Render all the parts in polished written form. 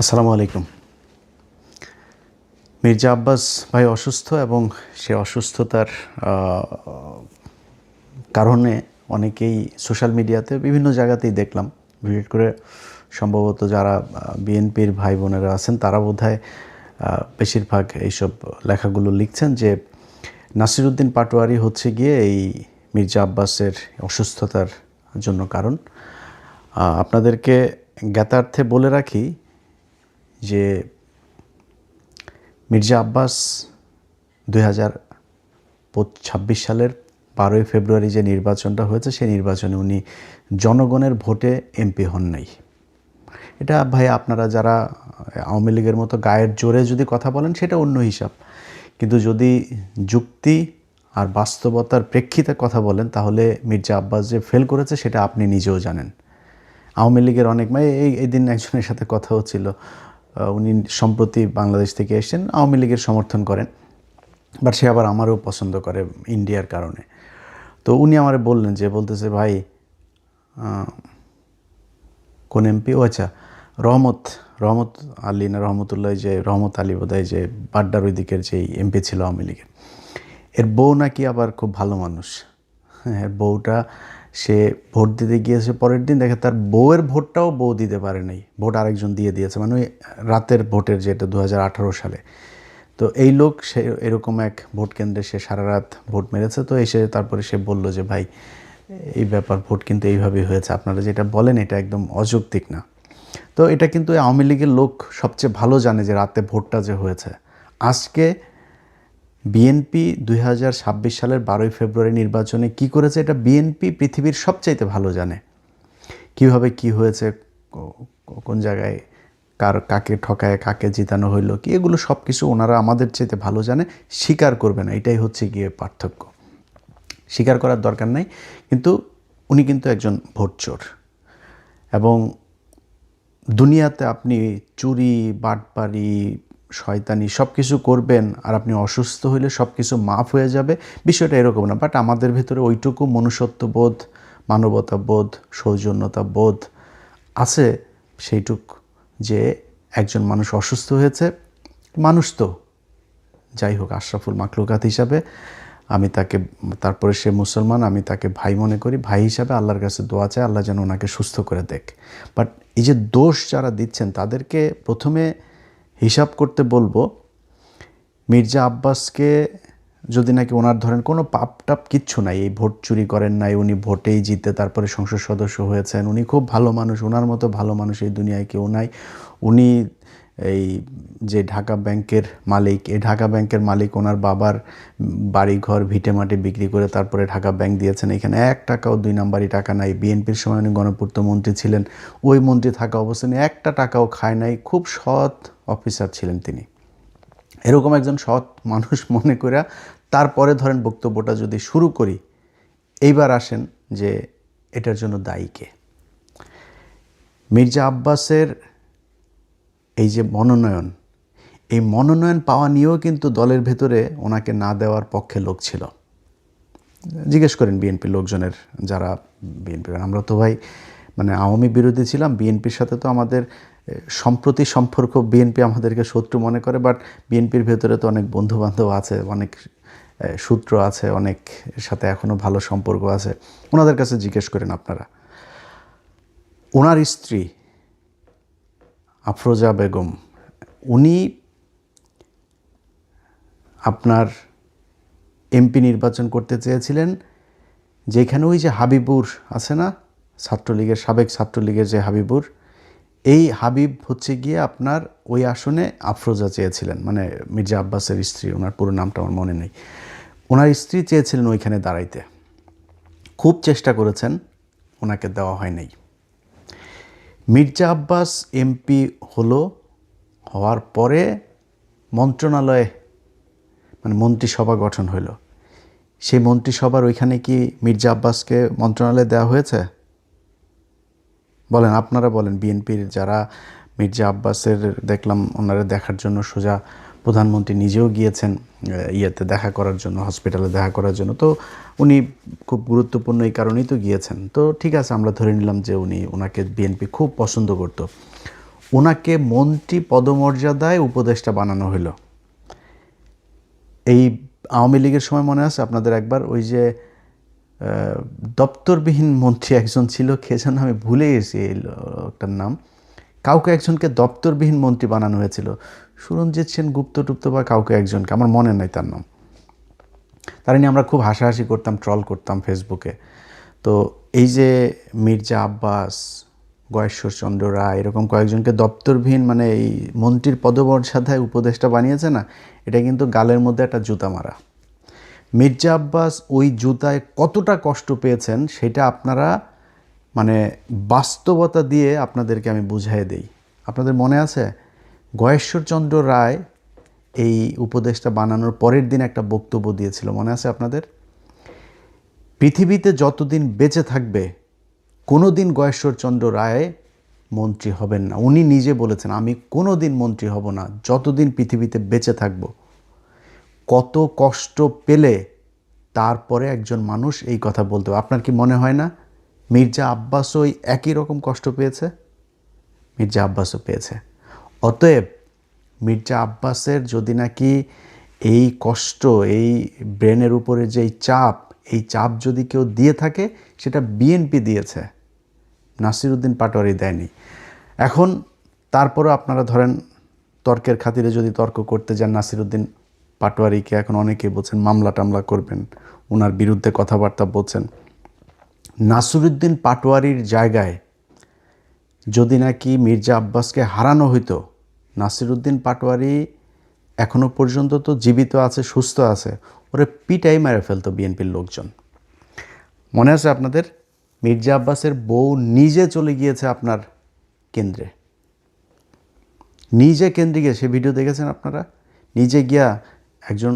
আসসালামু আলাইকুম। মির্জা আব্বাস ভাই অসুস্থ এবং সে অসুস্থতার কারণে অনেকেই সোশ্যাল মিডিয়াতে বিভিন্ন জায়গাতেই দেখলাম, বিশেষ করে সম্ভবত যারা বিএনপির ভাই বোনেরা আছেন তারা বোধহয় বেশিরভাগ এইসব লেখাগুলো লিখছেন যে নাসিরউদ্দিন পাটোয়ারি হচ্ছে গিয়ে এই মির্জা আব্বাসের অসুস্থতার জন্য কারণ। আপনাদেরকে জ্ঞাতার্থে বলে রাখি যে মির্জা আব্বাস 2026 সালের 12ই ফেব্রুয়ারি যে নির্বাচনটা হয়েছে সেই নির্বাচনে উনি জনগণের ভোটে এমপি হন নাই। এটা ভাই আপনারা যারা আওয়ামী লীগের মতো গায়ের জোরে যদি কথা বলেন সেটা অন্য হিসাব, কিন্তু যদি যুক্তি আর বাস্তবতার প্রেক্ষিতে কথা বলেন তাহলে মির্জা আব্বাস যে ফেল করেছে সেটা আপনি নিজেও জানেন। আওয়ামী লীগের অনেক এই দিন একজনের সাথে কথা হচ্ছিল, উনি সম্প্রতি বাংলাদেশ থেকে এসেছেন, আওয়ামী লীগের সমর্থন করেন, বাট সে আবার আমারও পছন্দ করে ইন্ডিয়ার কারণে। তো উনি আমারে বললেন যে বলতেছে ভাই কোন এমপি, ও আচ্ছা রহমত রহমত আলী না রহমতুল্লাহ, যে রহমত আলী বোধহয়, যে বাড্ডার ওই দিকের যেই এমপি ছিল আওয়ামী লীগের, এর বউ নাকি আবার খুব ভালো মানুষ। হ্যাঁ, বউটা সে ভোট দিতে গিয়েছে, পরের দিন দেখে তার বউয়ের ভোটটাও বউ দিতে পারে নাই, ভোট আরেকজন দিয়ে দিয়েছে, মানে ওই রাতের ভোটের, যেটা 2018 সালে। তো এই লোক সে এরকম এক ভোট কেন্দ্রে সে সারা রাত ভোট মেরেছে। তো এসে তারপরে সে বলল যে ভাই এই ব্যাপার, ভোট কিন্তু এইভাবেই হয়েছে, আপনারা যেটা বলেন এটা একদম অযৌক্তিক না। তো এটা কিন্তু আওয়ামী লীগের লোক সবচেয়ে ভালো জানে যে রাতে ভোটটা যে হয়েছে। আজকে বিএনপি 2026 সালের 12ই ফেব্রুয়ারি নির্বাচনে কি করেছে এটা বিএনপি পৃথিবীর সবচাইতে ভালো জানে, কিভাবে কি হয়েছে, কোন জায়গায় কাকে ঠকায় কাকে জিতানো হইলো কি, এগুলো সব কিছু ওনারা আমাদের চাইতে ভালো জানে, স্বীকার করবে না, এটাই হচ্ছে গিয়ে পার্থক্য। স্বীকার করার দরকার নাই, কিন্তু উনি কিন্তু একজন ভোট চোর। এবং দুনিয়াতে আপনি চুরি বাটপারি শয়তানি সব কিছু করবেন আর আপনি অসুস্থ হইলে সব কিছু মাফ হয়ে যাবে, বিষয়টা এরকম না। বাট আমাদের ভিতরে ওইটুকু মনুষ্যত্ববোধ, মানবতাবোধ, সৌজন্যতাবোধ আছে সেইটুক, যে একজন মানুষ অসুস্থ হয়েছে, মানুষ তো যাই হোক আশরাফুল মাখলুকাত হিসাবে আমি তাকে, তারপরে সে মুসলমান, আমি তাকে ভাই মনে করি, ভাই হিসাবে আল্লাহর কাছে দোয়া চাই আল্লাহ যেন ওনাকে সুস্থ করে দেখ। বাট এই যে দোষ যারা দিচ্ছেন তাদেরকে প্রথমে হিসাব করতে বলবো, মির্জা আব্বাসকে যদি নাকি ওনার ধরেন কোনো পাপ টাপ কিচ্ছু নাই, এই ভোট চুরি করেন নাই, উনি ভোটেই জিতে তারপরে সংসদ সদস্য হয়েছেন, উনি খুব ভালো মানুষ, ওনার মতো ভালো মানুষ এই দুনিয়ায় কেউ নাই। উনি এই যে ঢাকা ব্যাংকের মালিক, এই ঢাকা ব্যাংকের মালিক ওনার বাবার বাড়িঘর ভিটেমাটি বিক্রি করে তারপরে ঢাকা ব্যাংক দিয়েছেন, এখানে 1 টাকাও 2 নাম্বারই টাকা নাই। বিএনপির সময় উনি গণপূর্ত মন্ত্রী ছিলেন, ওই মন্ত্রী থাকা অবস্থানে 1টা টাকাও খায় নাই, খুব সৎ অফিসার ছিলেন তিনি। এরকম একজন সৎ মানুষ মনে করে তারপরে ধরেন বক্তব্যটা যদি শুরু করি, এইবার আসেন যে এটার জন্য দায়ী কে। মির্জা আব্বাসের এই যে মনোনয়ন, এই মনোনয়ন পাওয়া নিয়েও কিন্তু দলের ভেতরে ওনাকে না দেওয়ার পক্ষে লোক ছিল। জিজ্ঞেস করেন বিএনপি লোকজনের, যারা বিএনপি, আমরা তো ভাই মানে আওয়ামী বিরোধী ছিলাম, বিএনপির সাথে তো আমাদের সম্প্রতি সম্পর্ক, বিএনপি আমাদেরকে শত্রু মনে করে, বাট বিএনপির ভেতরে তো অনেক বন্ধুবান্ধব আছে, অনেক সূত্র আছে, অনেক সাথে এখনও ভালো সম্পর্ক আছে, ওনাদের কাছে জিজ্ঞেস করেন আপনারা। ওনার স্ত্রী আফরোজা বেগম, উনি আপনার এমপি নির্বাচন করতে চেয়েছিলেন, যেখানে ওই যে হাবিবুর আছে না, ছাত্রলীগের সাবেক ছাত্রলীগের যে হাবিবুর, এই হাবিব হচ্ছে গিয়ে আপনার ওই আসনে আফরোজা চেয়েছিলেন, মানে মির্জা আব্বাসের স্ত্রী, ওনার পুরো নামটা আমার মনে নেই, ওনার স্ত্রী চেয়েছিলেন ওইখানে দাঁড়াইতে, খুব চেষ্টা করেছেন, ওনাকে দেওয়া হয় নাই। মির্জা আব্বাস এমপি হওয়ার পরে মন্ত্রণালয়ে মানে মন্ত্রিসভা গঠন হইল, সেই মন্ত্রিসভার ওইখানে কি মির্জা আব্বাসকে মন্ত্রণালয়ে দেওয়া হয়েছে? বলেন, আপনারা বলেন, বিএনপির যারা মির্জা আব্বাসের দেখলাম ওনারা দেখার জন্য সোজা প্রধানমন্ত্রী নিজেও গিয়েছেন ইয়েতে দেখা করার জন্য, হসপিটালে দেখা করার জন্য, তো উনি খুব গুরুত্বপূর্ণ এই কারণেই তো গিয়েছেন। তো ঠিক আছে, আমরা ধরে নিলাম যে ওনাকে বিএনপি খুব পছন্দ করত। ওনাকে মন্ত্রী পদমর্যাদায় উপদেষ্টা বানানো হলো। এই আওয়ামী লীগের সময় মনে আছে আপনাদের একবার ওই যে দপ্তরবিহীন মন্ত্রী একজন ছিল, কে যেন আমি ভুলে গেছি এই লোকটার নাম, কাউকে একজনকে দপ্তরবিহীন মন্ত্রী বানানো হয়েছিল, সুরঞ্জিত সেন গুপ্ত টুপ্ত বা কাউকে একজনকে, আমার মনে নাই তার নাম। তারা নিয়ে আমরা খুব হাসাহাসি করতাম, ট্রল করতাম ফেসবুকে। তো এই যে মির্জা আব্বাস, গয়েশ্বরচন্দ্র রায়, এরকম কয়েকজনকে দপ্তরবিহীন মানে এই মন্ত্রীর পদমর্যাদায় উপদেষ্টা বানিয়েছে না, এটা কিন্তু গালের মধ্যে একটা জুতা মারা। মির্জা আব্বাস ওই জুতায় কতটা কষ্ট পেয়েছেন সেটা আপনারা মানে বাস্তবতা দিয়ে আপনাদেরকে আমি বুঝাই দেই। আপনাদের মনে আছে গয়েশ্বরচন্দ্র রায় এই উপদেষ্টা বানানোর পরের দিন একটা বক্তব্য দিয়েছিল, মনে আছে আপনাদের? পৃথিবীতে যতদিন বেঁচে থাকবে কোনো দিন গয়েশ্বরচন্দ্র রায় মন্ত্রী হবেন না। উনি নিজে বলেছেন, আমি কোনো দিন মন্ত্রী হব না যতদিন পৃথিবীতে বেঁচে থাকব। কত কষ্ট পেলে তারপরে একজন মানুষ এই কথা বলতে হবে। আপনার কি মনে হয় না মির্জা আব্বাসও ওই একই রকম কষ্ট পেয়েছে? মির্জা আব্বাসও পেয়েছে। অতএব মির্জা আব্বাসের যদি নাকি এই কষ্ট, এই ব্রেনের উপরে যে এই চাপ যদি কেউ দিয়ে থাকে সেটা বিএনপি দিয়েছে, নাসিরউদ্দিন পাটোয়ারি দেয়নি। এখন তারপরও আপনারা ধরেন তর্কের খাতিরে যদি তর্ক করতে যান, নাসিরউদ্দিন পাটোয়ারিকে এখন অনেকেই বলছেন মামলা টামলা করবেন, ওনার বিরুদ্ধে কথাবার্তা বলছেন। নাসিরউদ্দিন পাটোয়ারির জায়গায় যদি নাকি মির্জা আব্বাসকে হারানো হইতো, নাসিরউদ্দিন পাটোয়ারি এখনও পর্যন্ত তো জীবিত আছে, সুস্থ আছে, ওরে পিটাই মেরে ফেলতো বিএনপির লোকজন। মনে আছে আপনাদের? মির্জা আব্বাসের বউ নিজে চলে গিয়েছে আপনার কেন্দ্রে, নিজে কেন্দ্রে গিয়ে, সে ভিডিও দেখেছেন আপনারা? নিজে গিয়া একজন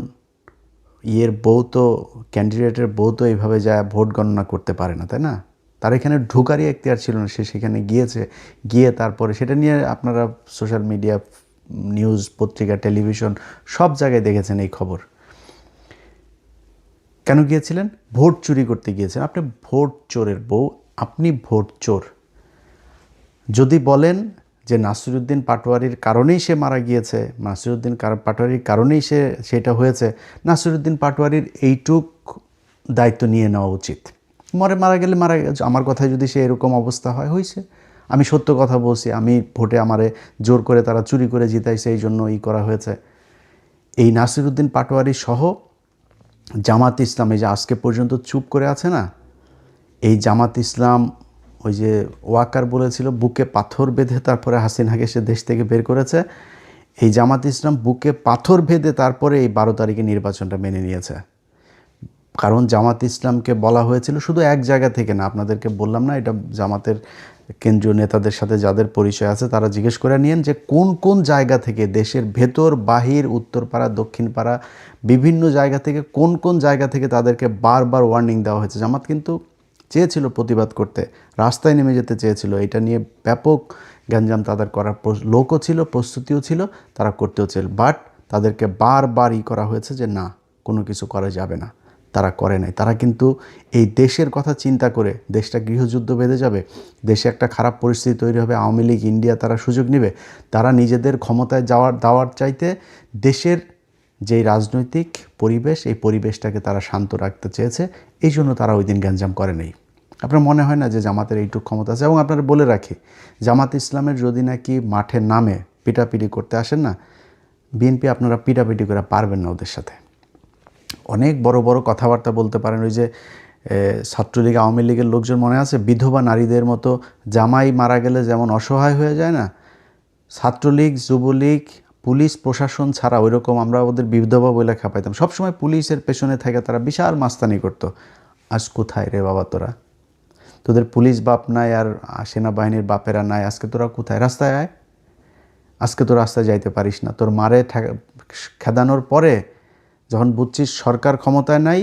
বউ তো, ক্যান্ডিডেটের বউ তো এইভাবে যায় ভোট গণনা করতে পারে না, তাই না? তার এখানে ঢোকারই এখতিয়ার ছিল না, সে সেখানে গিয়েছে, গিয়ে তারপরে সেটা নিয়ে আপনারা সোশ্যাল মিডিয়া, নিউজ, পত্রিকা, টেলিভিশন সব জায়গায় দেখেছেন এই খবর। কেন গিয়েছিলেন? ভোট চুরি করতে গিয়েছেন। আপনি ভোট চোরের বউ, আপনি ভোট চোর। যদি বলেন যে নাসিরউদ্দিন পাটোয়ারির কারণেই সে মারা গিয়েছে, নাসিরউদ্দিন পাটোয়ারির কারণেই সেটা হয়েছে, নাসিরউদ্দিন পাটোয়ারির এইটুক দায়িত্ব নিয়ে নেওয়া উচিত। মারা গেলে মারা গেছে, আমার কথায় যদি সে এরকম অবস্থা হয়েছে, আমি সত্য কথা বলছি, আমি ভোটে আমারে জোর করে তারা চুরি করে জিতাইছে, এই জন্য করা হয়েছে। এই নাসিরউদ্দিন পাটোয়ারি সহ জামাত ইসলাম, এই যে আজকে পর্যন্ত চুপ করে আছে না, এই জামাত ইসলাম ওই যে ওয়াকার বলেছিল বুকে পাথর বেঁধে তারপরে হাসিনাকে সে দেশ থেকে বের করেছে, এই জামাত ইসলাম বুকে পাথর বেঁধে তারপরে এই 12 তারিখে নির্বাচনটা মেনে নিয়েছে। কারণ জামাত ইসলামকে বলা হয়েছিল শুধু এক জায়গা থেকে না, আপনাদেরকে বললাম না, এটা জামাতের কেন্দ্রীয় নেতাদের সাথে যাদের পরিচয় আছে তারা জিজ্ঞেস করে নিয়েন যে কোন কোন জায়গা থেকে, দেশের ভেতর বাহির, উত্তরপাড়া দক্ষিণপাড়া বিভিন্ন জায়গা থেকে, কোন কোন জায়গা থেকে তাদেরকে বারবার ওয়ার্নিং দেওয়া হয়েছে। জামাত কিন্তু চেয়েছিল প্রতিবাদ করতে, রাস্তায় নেমে যেতে চেয়েছিল, এটা নিয়ে ব্যাপক গ্যাঞ্জাম তাদের করার লোকও ছিল, প্রস্তুতিও ছিল, তারা করতেও ছিল, বাট তাদেরকে বারবার করা হয়েছে যে না, কোনো কিছু করা যাবে না। তারা করে নাই। তারা কিন্তু এই দেশের কথা চিন্তা করে, দেশটা গৃহযুদ্ধ বেঁধে যাবে, দেশে একটা খারাপ পরিস্থিতি তৈরি হবে, আওয়ামী লীগ, ইন্ডিয়া তারা সুযোগ নেবে, তারা নিজেদের ক্ষমতায় দেওয়ার চাইতে দেশের যেই রাজনৈতিক পরিবেশ, এই পরিবেশটাকে তারা শান্ত রাখতে চেয়েছে, এই জন্য তারা ওই দিন গ্যাঞ্জাম করে নেই। আপনার মনে হয় না যে জামাতের এইটুকু ক্ষমতা আছে? এবং আপনারা বলে রাখি, জামাত ইসলামের যদি নাকি মাঠে নামে পিটাপিটি করতে আসেন না, বিএনপি আপনারা পিটাপিটি করে পারবেন না ওদের সাথে। অনেক বড় বড় কথাবার্তা বলতে পারেন। ওই যে ছাত্রলীগ, আওয়ামী লীগের লোকজন মনে আছে, বিধবা নারীদের মতো জামাই মারা গেলে যেমন অসহায় হয়ে যায় না, ছাত্রলীগ, যুবলীগ, পুলিশ প্রশাসন ছাড়া ওই রকম আমরা ওদের বিধবা বলে খাপাইতাম। সবসময় পুলিশের পেছনে থেকে তারা বিশাল মাস্তানি করতো। আজ কোথায় রে বাবা তোরা? তোদের পুলিশ বাপ নাই, আর সেনাবাহিনীর বাপেরা নাই, আজকে তোরা কোথায়? রাস্তায় আয়। আজকে তো রাস্তায় যাইতে পারিস না, তোর মারে খেদানোর পরে যখন বুঝছিস সরকার ক্ষমতায় নাই,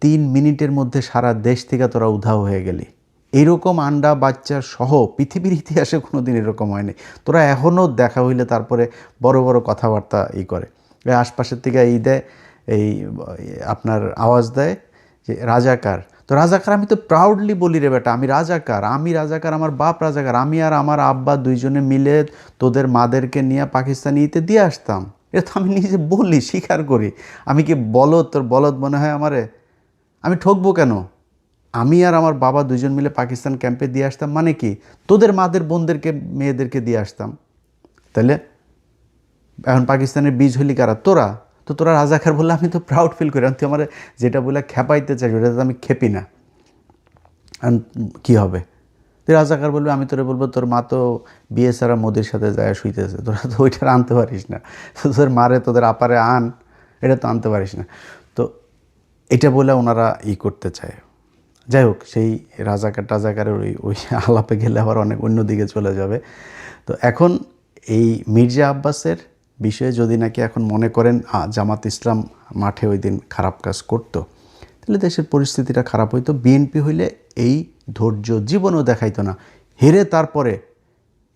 3 মিনিটের মধ্যে সারা দেশ থেকে তোরা উধাও হয়ে গেলি। এইরকম আন্ডা বাচ্চা সহ পৃথিবীর ইতিহাসে কোনো দিন এরকম হয়নি। তোরা এখনও দেখা হইলে তারপরে বড় বড় কথাবার্তা করে, আশপাশের থেকে দেয়, আপনার আওয়াজ দেয় যে রাজাকার। তো রাজাকার আমি তো প্রাউডলি বলি রে বেটা, আমি রাজাকার, আমি রাজাকার, আমার বাপ রাজাকার, আমি আর আমার আব্বা দুইজনে মিলে তোদের মাদেরকে নিয়ে পাকিস্তানি ইতে দিয়ে আসতাম। এটা তো আমি নিজে বলি, স্বীকার করি। আমি কি বলদ, তোর বলদ মনে হয় আমারে? আমি ঠকবো কেন? আমি আর আমার বাবা দুজন মিলে পাকিস্তান ক্যাম্পে দিয়ে আসতাম মানে কি? তোদের মাদের বোনদেরকে মেয়েদেরকে দিয়ে আসতাম। তাহলে এখন পাকিস্তানের বীজ হলি কারা? তোরা। তো তোরা রাজাকার বললে আমি তো প্রাউড ফিল করি। তুই আমার যেটা বলে খেপাইতে চাই ওটা তো আমি খেপি না। কী হবে? তুই রাজাকার বলবি, আমি তোরে বলবো তোর মা তো বিয়ে ছাড়া মোদির সাথে যায় শুইতেছে, তোরা তো ওইটা আনতে পারিস না। তোদের মারে তোদের আপারে আন, এটা তো আনতে পারিস না। তো এটা বলে ওনারা করতে চায়। যাই হোক, সেই রাজাকার টাজাকারের ওই ওই আলাপে গেলে আবার অনেক অন্যদিকে চলে যাবে। তো এখন এই মির্জা আব্বাসের বিষয়ে যদি নাকি এখন মনে করেন জামাত ইসলাম মাঠে ওই দিন খারাপ কাজ করতো, তাহলে দেশের পরিস্থিতিটা খারাপ হইতো। বিএনপি হইলে এই ধৈর্য জীবনও দেখাইতো না। হেরে তারপরে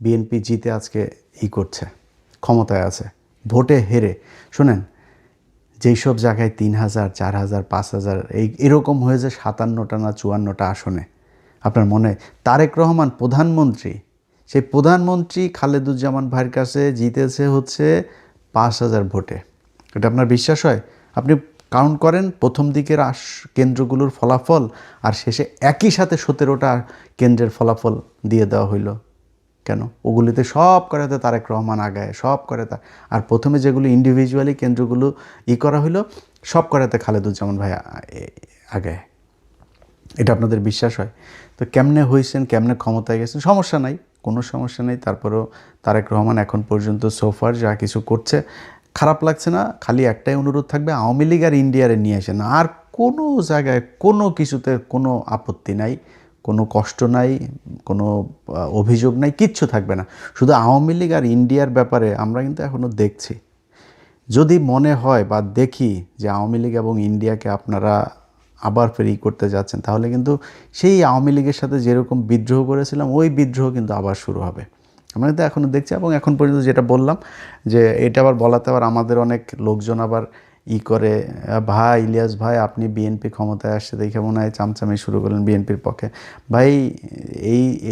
বিএনপি জিতে আজকে করছে, ক্ষমতায় আছে, ভোটে হেরে। শোনেন, যেই সব জায়গায় 3,000, 4,000, 5,000 এরকম হয়েছে 57টা না 54টা আসনে। আপনার মনে, তারেক রহমান প্রধানমন্ত্রী, সেই প্রধানমন্ত্রী খালেদুজ্জামান ভাইয়ের কাছে জিতেছে হচ্ছে 5,000 ভোটে। এটা আপনার বিশ্বাস হয়? আপনি কাউন্ট করেন প্রথম দিকের কেন্দ্রগুলোর ফলাফল আর শেষে একই সাথে 17টা কেন্দ্রের ফলাফল দিয়ে দেওয়া হইল কেন? ওগুলিতে সব করাতে তারেক রহমান আগায়, সব করে তা। আর প্রথমে যেগুলো ইন্ডিভিজুয়ালি কেন্দ্রগুলো করা হইলো, সব করাতে খালেদুজ্জামান ভাই আগায়। এটা আপনাদের বিশ্বাস হয়? তো কেমনে হয়েছেন, কেমনে ক্ষমতায় গেছেন, সমস্যা নাই, কোনো সমস্যা নেই। তারপরেও তারেক রহমান এখন পর্যন্ত সোফার যা কিছু করছে খারাপ লাগছে না। খালি একটাই অনুরোধ থাকবে, আওয়ামী লীগ আর ইন্ডিয়ারে নিয়ে আসেন। আর কোনো জায়গায় কোনো কিছুতে কোনো আপত্তি নাই, কোনো কষ্ট নাই, কোনো অভিযোগ নাই, কিচ্ছু থাকবে না। শুধু আওয়ামী লীগ আর ইন্ডিয়ার ব্যাপারে আমরা কিন্তু এখনও দেখছি। যদি মনে হয় বা দেখি যে আওয়ামী লীগ এবং ইন্ডিয়াকে আপনারা আবার ফেরি করতে যাচ্ছেন, তাহলে কিন্তু সেই আওয়ামী লীগের সাথে যেরকম বিদ্রোহ করেছিলাম ওই বিদ্রোহ কিন্তু আবার শুরু হবে। আমরা কিন্তু এখনও দেখছি। এবং এখন পর্যন্ত যেটা বললাম যে এটা আবার বলাতে আবার আমাদের অনেক লোকজন আবার করে, ভাই ইলিয়াস ভাই আপনি বিএনপি ক্ষমতায় আসছে দেখে মনে হয় চামচামি শুরু করলেন বিএনপির পক্ষে। ভাই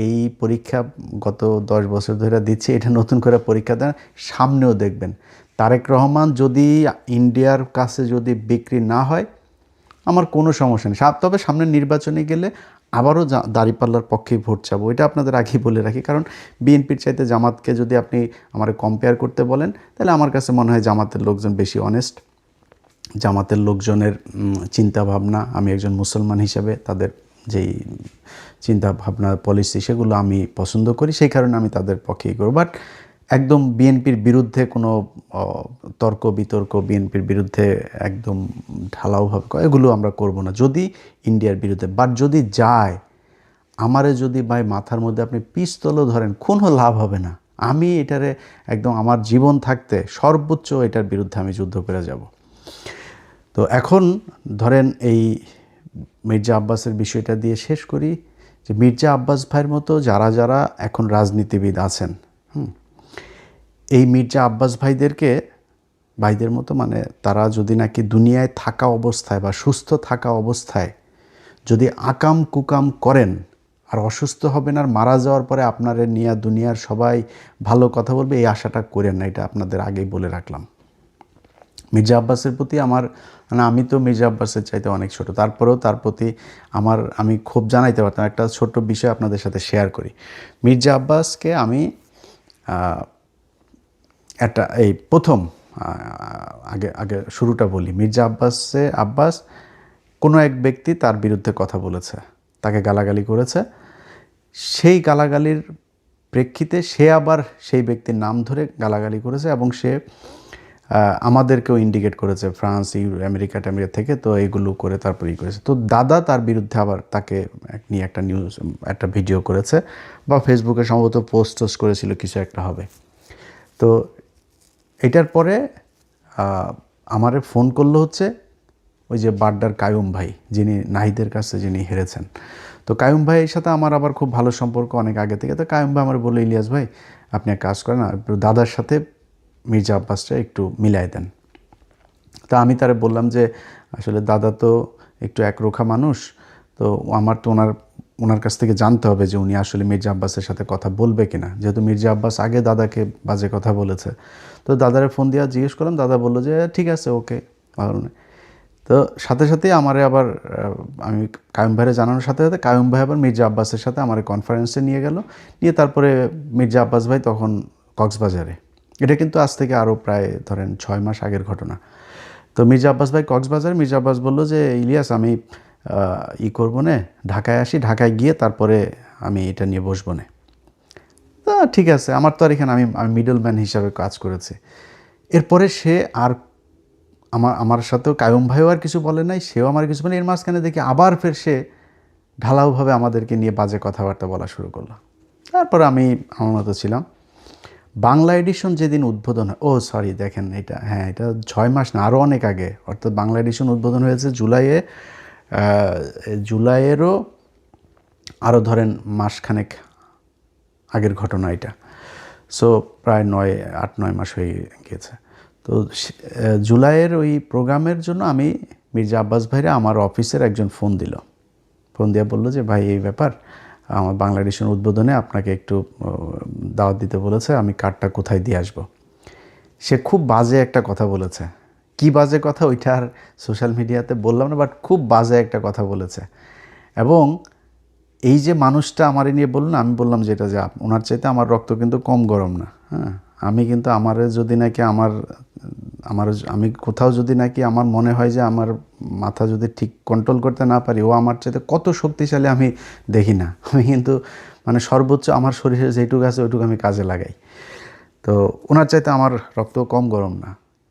এই পরীক্ষা গত 10 বছর ধরে দিচ্ছি, এটা নতুন করে পরীক্ষা দেন, সামনেও দেখবেন। তারেক রহমান যদি ইন্ডিয়ার কাছে যদি বিক্রি না হয় আমার কোনো সমস্যা নেই। তবে সামনে নির্বাচনে গেলে আবারও দাঁড়িপাল্লার পক্ষেই ভোট চাবো, এটা আপনাদের আগেই বলে রাখি। কারণ বিএনপির চাইতে জামাতকে যদি আপনি আমার কম্পেয়ার করতে বলেন, তাহলে আমার কাছে মনে হয় জামাতের লোকজন বেশি অনেস্ট। জামাতের লোকজনের চিন্তা ভাবনা, আমি একজন মুসলমান হিসাবে তাদের যেই চিন্তা ভাবনা পলিসি সেগুলো আমি পছন্দ করি, সেই কারণে আমি তাদের পক্ষেই করব। বাট একদম বিএনপির বিরুদ্ধে কোনো তর্ক বিতর্ক, বিএনপির বিরুদ্ধে একদম ঢালাওভাবে এগুলো আমরা করব না যদি ইন্ডিয়ার বিরুদ্ধে। বাট যদি যায়, আমারে যদি ভাই মাথার মধ্যে আপনি পিস্তলও ধরেন, কোনো লাভ হবে না। আমি এটারে একদম আমার জীবন থাকতে সর্বোচ্চ এটার বিরুদ্ধে আমি যুদ্ধ করে যাব। তো এখন ধরেন এই মির্জা আব্বাসের বিষয়টা দিয়ে শেষ করি, যে মির্জা আব্বাস ভাইয়ের মতো যারা যারা এখন রাজনীতিবিদ আছেন, এই মির্জা আব্বাস ভাইদের মতো মানে তারা যদি নাকি দুনিয়ায় থাকা অবস্থায় বা সুস্থ থাকা অবস্থায় যদি আকাম কুকাম করেন আর অসুস্থ হবেন আর মারা যাওয়ার পরে আপনাদের নিয়ে দুনিয়ার সবাই ভালো কথা বলবে, এই আশাটা করেন না। এটা আপনাদের আগেই বলে রাখলাম। মির্জা আব্বাসের প্রতি আমার মানে আমি তো মির্জা আব্বাসের চাইতে অনেক ছোট, তারপরেও তার প্রতি আমি খুব জানাইতে পারতাম। একটা ছোট্ট বিষয় আপনাদের সাথে শেয়ার করি। মির্জা আব্বাসকে আমি একটা প্রথম আগে শুরুটা বলি। মির্জা আব্বাস কোনো এক ব্যক্তি তার বিরুদ্ধে কথা বলেছে, তাকে গালাগালি করেছে। সেই গালাগালির প্রেক্ষিতে সে আবার সেই ব্যক্তির নাম ধরে গালাগালি করেছে এবং সে আমাদেরকেও ইন্ডিকেট করেছে ফ্রান্স, আমেরিকা থেকে। তো এগুলো করে তারপরেই করেছে। তো দাদা তার বিরুদ্ধে আবার তাকে নিয়ে একটা ভিডিও করেছে বা ফেসবুকে সম্ভবত পোস্ট করেছিল, কিছু একটা হবে। তো এটার পরে আমারে ফোন করলো হচ্ছে ওই যে বাড্ডার কায়ুম ভাই, যিনি নাহিদের কাছে যিনি হেরেছেন। তো কায়ুম ভাইয়ের সাথে আমার আবার খুব ভালো সম্পর্ক অনেক আগে থেকে। তো কায়ুম ভাই আমার বললো, ইলিয়াস ভাই আপনি এক কাজ করেন, দাদার সাথে মির্জা আব্বাসটা একটু মিলাই দেন। তো আমি তারে বললাম যে আসলে দাদা তো একটু একরোখা মানুষ, তো তো আমার তো ওনার কাছ থেকে জানতে হবে যে উনি আসলে মির্জা আব্বাসের সাথে কথা বলবে কিনা, যেহেতু মির্জা আব্বাস আগে দাদাকে বাজে কথা বলেছে। তো দাদারে ফোন দিয়ে জিজ্ঞেস করলাম, দাদা বললো যে ঠিক আছে, ওকে, ভালো নেই। তো সাথে সাথেই আমারে আবার আমি কায়ুম ভাইয়ের জানানোর সাথে সাথে কায়ুম ভাই আবার মির্জা আব্বাসের সাথে আমার কনফারেন্সে নিয়ে গেল, নিয়ে তারপরে মির্জা আব্বাস ভাই তখন কক্সবাজারে, এটা কিন্তু আজ থেকে আরও প্রায় ধরেন 6 মাস আগের ঘটনা। তো মির্জা আব্বাস ভাই কক্সবাজার, মির্জা আব্বাস বললো যে ইলিয়াস আমি করবো না, ঢাকায় আসি, ঢাকায় গিয়ে তারপরে আমি এটা নিয়ে বসবো না। তা ঠিক আছে, আমার তো আর এখানে আমি মিডল ম্যান হিসাবে কাজ করেছি। এরপরে সে আর আমার সাথেও কায়ুম ভাইও আর কিছু বলে নাই, সেও আমার কিছু বলে। এর মাঝখানে দেখি আবার ফের সে ঢালাওভাবে আমাদেরকে নিয়ে বাজে কথাবার্তা বলা শুরু করলো। তারপরে আমি আমার মতো ছিলাম। বাংলা এডিশন যেদিন উদ্বোধন হয়, সরি দেখেন এটা, হ্যাঁ এটা 6 মাস না, আরও অনেক আগে, অর্থাৎ বাংলা এডিশন উদ্বোধন হয়েছে জুলাইয়েরও আরও ধরেন মাসখানেক আগের ঘটনা এটা। সো প্রায় 8-9 মাস হয়ে গিয়েছে। তো জুলাইয়ের ওই প্রোগ্রামের জন্য আমি মির্জা আব্বাস ভাইরে আমার অফিসের একজন ফোন দিয়ে বললো যে ভাই এই ব্যাপার, আমার বাংলা এডিশন উদ্বোধনে আপনাকে একটু দাওয়াত দিতে বলেছে, আমি কার্ডটা কোথায় দিয়ে আসবো। সে খুব বাজে একটা কথা বলেছে। কি বাজে কথা ওইটা আর সোশ্যাল মিডিয়াতে বললাম না, বাট খুব বাজে একটা কথা বলেছে। এবং এই যে মানুষটা আমার নিয়ে বললেন, আমি বললাম যেটা যে ওনার চাইতে আমার রক্ত কিন্তু কম গরম না। হ্যাঁ, আমি কিন্তু যদি নাকি আমি কোথাও যদি নাকি আমার মনে হয় যে আমার মাথা যদি ঠিক কন্ট্রোল করতে না পারি, ও আমার চাইতে কত শক্তিশালী আমি দেখি না। আমি কিন্তু মানে সর্বোচ্চ আমার শরীরে যেটুকু আছে ওইটুকু আমি কাজে লাগাই। তো ওনার চাইতে আমার রক্ত কম গরম না,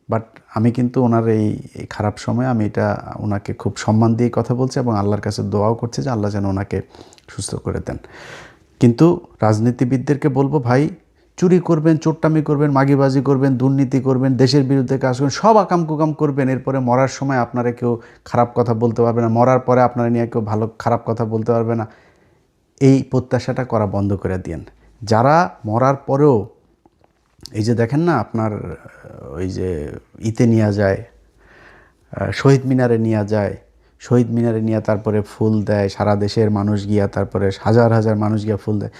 বাট আমি কিন্তু ওনার এই খারাপ সময়ে আমি এটা ওনাকে খুব সম্মান দিয়ে কথা বলছি এবং আল্লাহর কাছে দোয়াও করছি যে আল্লাহ যেন ওনাকে সুস্থ করে দেন। কিন্তু রাজনীতিবিদদেরকে বলবো, ভাই চুরি করবেন, চোট্টামি করবেন, মাগিবাজি করবেন, দুর্নীতি করবেন, দেশের বিরুদ্ধে কাজ করবেন, সব আকাম কুকাম করবেন, এরপরে মরার সময় আপনারা কেউ খারাপ কথা বলতে পারবে না, মরার পরে আপনারা নিয়ে কেউ খারাপ কথা বলতে পারবে না। এই প্রত্যাশাটা করা বন্ধ করে দিয়েন। যারা মরার পরেও এই যে দেখেন না, আপনার ওই যে নিয়ে যায়, শহীদ মিনারে নিয়ে যায়, শহীদ মিনারে নিয়ে তারপরে ফুল দেয়, সারা দেশের মানুষ গিয়া, তারপরে হাজার হাজার মানুষ গিয়া ফুল দেয়।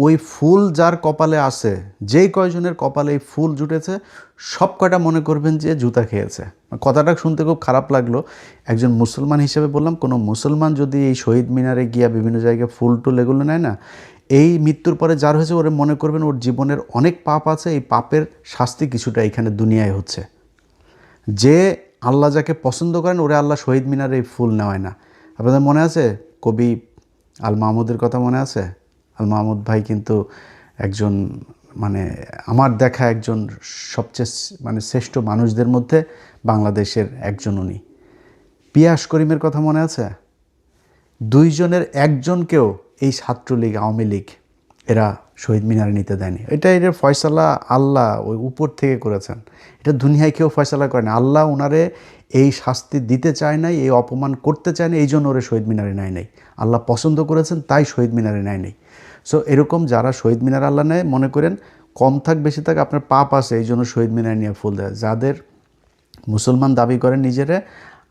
ওই ফুল যার কপালে আছে, যেই কয়জনের কপালে এই ফুল জুটেছে, সব কয়টা মনে করবেন যে জুতা খেয়েছে। কথাটা শুনতে খুব খারাপ লাগলো, একজন মুসলমান হিসেবে বললাম, কোনো মুসলমান যদি এই শহীদ মিনারে গিয়া বিভিন্ন জায়গায় ফুল টুল এগুলো নেয় না, এই মৃত্যুর পরে যার হয়েছে ওরে মনে করবেন ওর জীবনের অনেক পাপ আছে, এই পাপের শাস্তি কিছুটা এখানে দুনিয়ায় হচ্ছে। যে আল্লাহ যাকে পছন্দ করেন ওরে আল্লাহ শহীদ মিনারে এই ফুল নেওয়ায় না। আপনাদের মনে আছে কবি আল মাহমুদের কথা মনে আছে? আল মাহমুদ ভাই কিন্তু একজন মানে আমার দেখা একজন সবচেয়ে মানে শ্রেষ্ঠ মানুষদের মধ্যে বাংলাদেশের একজন উনি। পিয়াস করিমের কথা মনে আছে? 2 জনের একজনকেও এই ছাত্রলীগ, আওয়ামী লীগ এরা শহীদ মিনারে নিতে দেয়নি। এর ফয়সালা আল্লাহ ওই উপর থেকে করেছেন, এটা দুনিয়ায় কেউ ফয়সালা করে না। আল্লাহ ওনারে এই শাস্তি দিতে চায় নাই, এই অপমান করতে চায় না, এই জন্য ওরে শহীদ মিনারে নেয় নাই। আল্লাহ পছন্দ করেছেন তাই শহীদ মিনারে নেয় নাই। সো এরকম যারা শহীদ মিনার আল্লাহ নেয়, মনে করেন কম থাক বেশি থাক আপনার পাপ আছে, এই জন্য শহীদ মিনারে নিয়ে ফুল দেয়। যাদের মুসলমান দাবি করেন নিজেরা,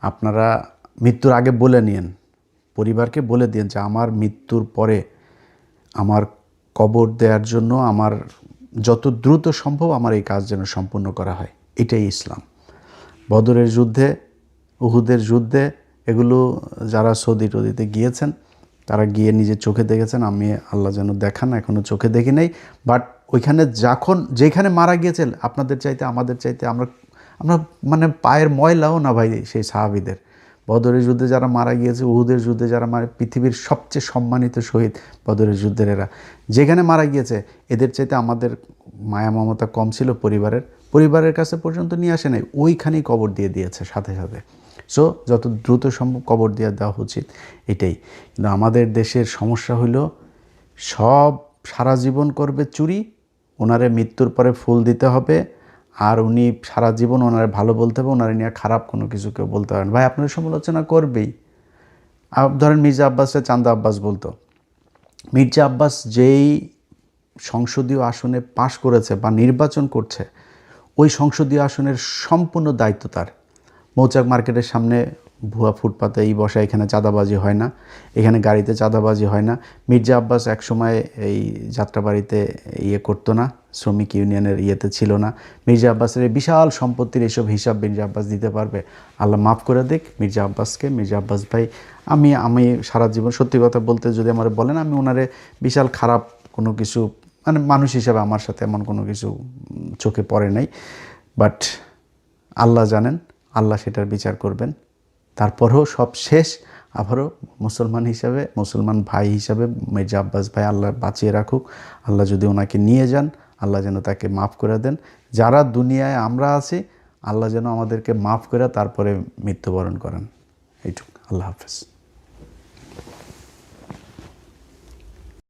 আপনারা মৃত্যুর আগে বলে নিন, পরিবারকে বলে দিন যে আমার মৃত্যুর পরে আমার কবর দেওয়ার জন্য আমার যত দ্রুত সম্ভব আমার এই কাজ যেন সম্পূর্ণ করা হয়। এটাই ইসলাম। বদরের যুদ্ধে, উহুদের যুদ্ধে, এগুলো যারা সৌদি টদিতে গিয়েছেন তারা গিয়ে নিজের চোখে দেখেছেন। আমি আল্লাহ যেন দেখান, এখনও চোখে দেখি নাই। বাট ওইখানে যেখানে মারা গিয়েছেন আপনাদের চাইতে আমাদের চাইতে আমরা মানে পায়ের ময়লাও না ভাই সেই সাহাবীদের। বদরের যুদ্ধে যারা মারা গিয়েছে, উহুদের যুদ্ধে যারা পৃথিবীর সবচেয়ে সম্মানিত শহীদ বদরের যুদ্ধের এরা, যেখানে মারা গিয়েছে এদের চাইতে আমাদের মায়া মমতা কম ছিল পরিবারের কাছে পর্যন্ত নিয়ে আসে নাই, ওইখানেই কবর দিয়ে দিয়েছে সাথে সাথে। সো যত দ্রুত সম্ভব কবর দিয়ে দেওয়া উচিত, এটাই। কিন্তু আমাদের দেশের সমস্যা হলো সব সারা জীবন করবে চুরি, ওনারে মৃত্যুর পরে ফুল দিতে হবে, আর উনি সারা জীবন ওনারে ভালো বলতে হবে, ওনারে নিয়ে খারাপ কোনো কিছু কেউ বলতে পারেন। ভাই আপনার সমালোচনা করবেই। ধরেন মির্জা আব্বাসে চান্দা আব্বাস বলতো, মির্জা আব্বাস যেই সংসদীয় আসনে পাশ করেছে বা নির্বাচন করছে, ওই সংসদীয় আসনের সম্পূর্ণ দায়িত্ব তার। মৌচাক মার্কেটের সামনে ভুয়া ফুটপাতে এই বসা, এখানে চাঁদাবাজি হয় না, এখানে গাড়িতে চাঁদাবাজি হয় না। মির্জা আব্বাস একসময় এই যাত্রাবাড়িতে করতো না, শ্রমিক ইউনিয়নের ছিল না। মির্জা আব্বাসের এই বিশাল সম্পত্তির এইসব হিসাব মির্জা আব্বাস দিতে পারবে? আল্লাহ মাফ করে দিক মির্জা আব্বাসকে। মির্জা আব্বাস ভাই, আমি সারা জীবন সত্যি কথা বলতে যদি আমার বলেন, আমি ওনারে বিশাল খারাপ কোনো কিছু, মানে মানুষ হিসাবে আমার সাথে এমন কোনো কিছু চোখে পড়ে নাই। বাট আল্লাহ জানেন, আল্লাহ সেটার বিচার করবেন। তারপরেও সব শেষ আবারও মুসলমান হিসাবে, মুসলমান ভাই হিসাবে মির্জা আব্বাস ভাই আল্লাহ বাঁচিয়ে রাখুক। আল্লাহ যদি ওনাকে নিয়ে যান, আল্লাহ যেন তাকে মাফ করে দেন। যারা দুনিয়ায় আমরা আছি, আল্লাহ যেন আমাদেরকে মাফ করে তারপরে মৃত্যুবরণ করেন। এইটুকু। আল্লাহ হাফেজ।